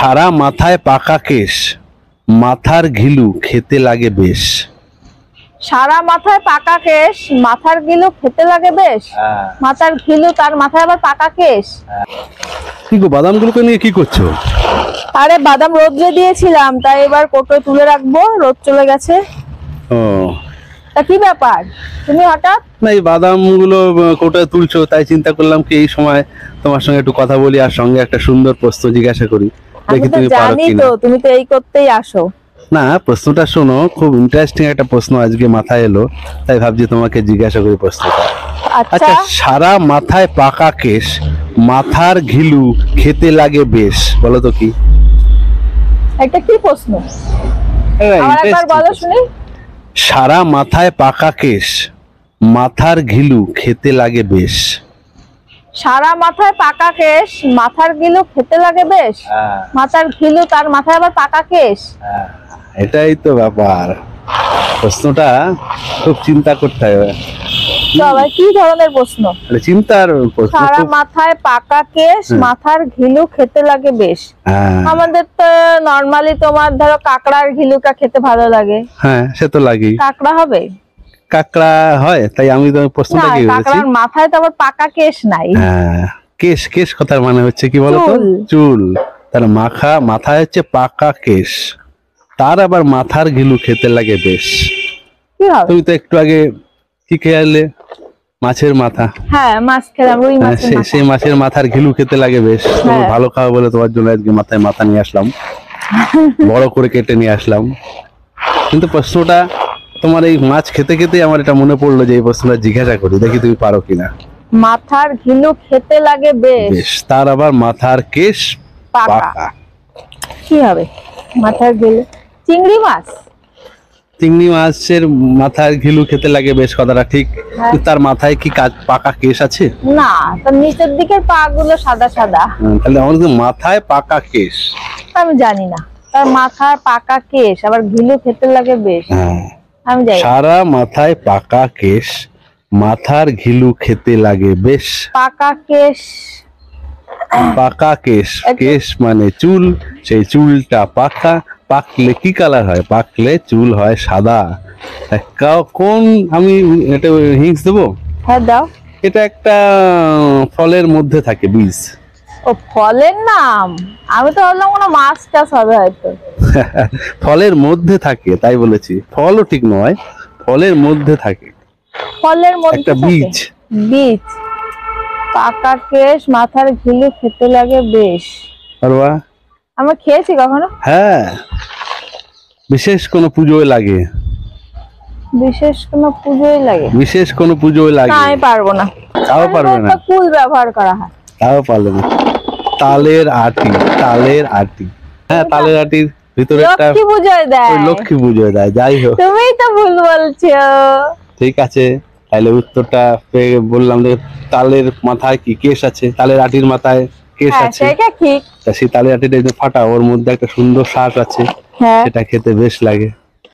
সারা মাথায় পাকা কেশ, মাথার ঘিলু খেতে লাগে বেশ। সারা মাথায় পাকা কেশ, মাথার ঘিলু খেতে লাগে বেশ। মাথার ঘিলু, তার মাথায় আবার পাকা কেশ। কি গো, বাদামগুলোকে নিয়ে কি করছো? আরে বাদাম রোদ্রে দিয়েছিলাম, তাই এবার কোটোয় তুলে রাখবো, রোদ চলে গেছে। ও তা কি ব্যাপার, তুমি হঠাৎ? না, এই বাদামগুলো কোটায় তুলছো, তাই চিন্তা করলাম কি এই সময় তোমার সঙ্গে একটু কথা বলি, আর সঙ্গে একটা সুন্দর প্রশ্ন জিজ্ঞাসা করি, দেখি তুমি পারো কিনা। তুমি তো এই করতেই আসো। না, প্রশ্নটা শোনো, খুব ইন্টারেস্টিং একটা প্রশ্ন আজকে মাথায় এলো, তাই ভাবছি তোমাকে জিজ্ঞাসা করি প্রশ্নটা। আচ্ছা, সারা মাথায় পাকা কেশ, মাথার ঘিলু খেতে লাগে বেশ, বলো তো কি? এটা কি প্রশ্ন? আরেকবার বলো শুনি। সারা মাথায় পাকা কেশ, মাথার ঘিলু খেতে লাগে বেশ। সারা মাথায় পাকা কেশ, মাথার ঘিলু খেতে লাগে বেশ। মাথার ঘিলু, তার মাথায় আবার পাকা কেশ। এটাই তো ব্যাপার, প্রশ্নটা খুব চিন্তা করতে হবে। কি ধরনের প্রশ্ন? চিন্তার প্রশ্ন। সারা মাথায় পাকা কেশ, মাথার ঘিলু খেতে লাগে বেশ। আমাদের তো নরমালি তোমার ধরো কাকড়ার ঘিলুটা খেতে ভালো লাগে। হ্যাঁ, সে তো লাগেই। কাকড়া হবে? কাকড়া হয়, তাই আমি তো প্রশ্নটা কি বলেছি, কাকড়ার মাথায় তো আবার পাকা কেশ নাই। হ্যাঁ, কেশ, কেশ কথার মানে হচ্ছে কি বলতো, চুল। তার মাথায় হচ্ছে পাকা কেশ, তার আবার মাথার ঘিলু খেতে লাগে বেশ। তুমি তো একটু আগে কি খেয়ালে, মাছের মাথা। হ্যাঁ, মাছ খেলাম, রুই মাছ। সেই মাছের মাথার ঘিলু খেতে লাগে বেশ। তুমি ভালো খাও বলে তোমার জন্য আজকে মাথায় মাথা নিয়ে আসলাম, বড় করে কেটে নিয়ে আসলাম। কিন্তু প্রশ্নটা তোমার এই মাছ খেতে খেতে আমার এটা মনে পড়লো যে এই প্রশ্নটা জিজ্ঞাসা করি, দেখি তুমি পারো কিনা। মাথার ঘিলু খেতে লাগে বেশ, তার আবার মাথার কেশ পাকা। কি হবে মাথার ঘিলু? চিংড়ি মাছ। চিংড়ি মাছের মাথার ঘিলু খেতে লাগে বেশ, কথাটা ঠিক। তার মাথায় কি পাকা কেশ আছে? না, তার নিচের দিকের পা গুলো সাদা সাদা। তাহলে আমাদের মাথায় পাকা কেশ, আমি জানি না। তার মাথার পাকা কেশ, আবার ঘিলু খেতে লাগে বেশ। আমি জানি। সারা মাথায় পাকা কেশ, মাথার ঘিলু খেতে লাগে বেশ। পাকা কেশ, পাকা কেশ, কেশ মানে চুল, সেই চুলটা পাকা। পাকলে কি কালার হয়? পাকলে চুল হয় সাদা। কোন, আমি এটা হিংস দেবো? হ্যাঁ দাও। এটা একটা ফলের মধ্যে থাকে বীজ। ও, ফলের নাম? আমি তো ভাবলাম কোনো মাছ টাছ হবে হয়তো। ফলের মধ্যে থাকে, তাই বলেছি। ফলও ঠিক নয়, ফলের মধ্যে থাকে। ফলের মধ্যে একটা বীজ। বীজ। পাকা কেশ, মাথার ঘিলু খেতে লাগে বেশ। আমি খেয়েছি কখনো? হ্যাঁ, বিশেষ কোনো পুজোয় লাগে। বিশেষ কোনো পুজোয় লাগে? বিশেষ কোনো পুজোয় লাগে। আমি পারবো না। তাও পারবে না? কুল ব্যবহার করা হয়। তাও পারবে না। তালের আটি, তালের আটি। হ্যাঁ, তালের আটির ভিতরে একটা লক্ষ্মী পুজোয় দেয়। লক্ষ্মী পুজোয় দেয়। যাই হোক, তুমিই তো ভুল বলছো। ঠিক আছে, তাহলে উত্তরটা পেয়ে বললাম যে তালের মাথায় কি কেশ আছে, তালের আটির মাথায় কেশ আছে। সেটা ঠিক। তা সেই তালের আটিটা ফাটা, ওর মধ্যে একটা সুন্দর শ্বাস আছে, সেটা খেতে বেশ লাগে।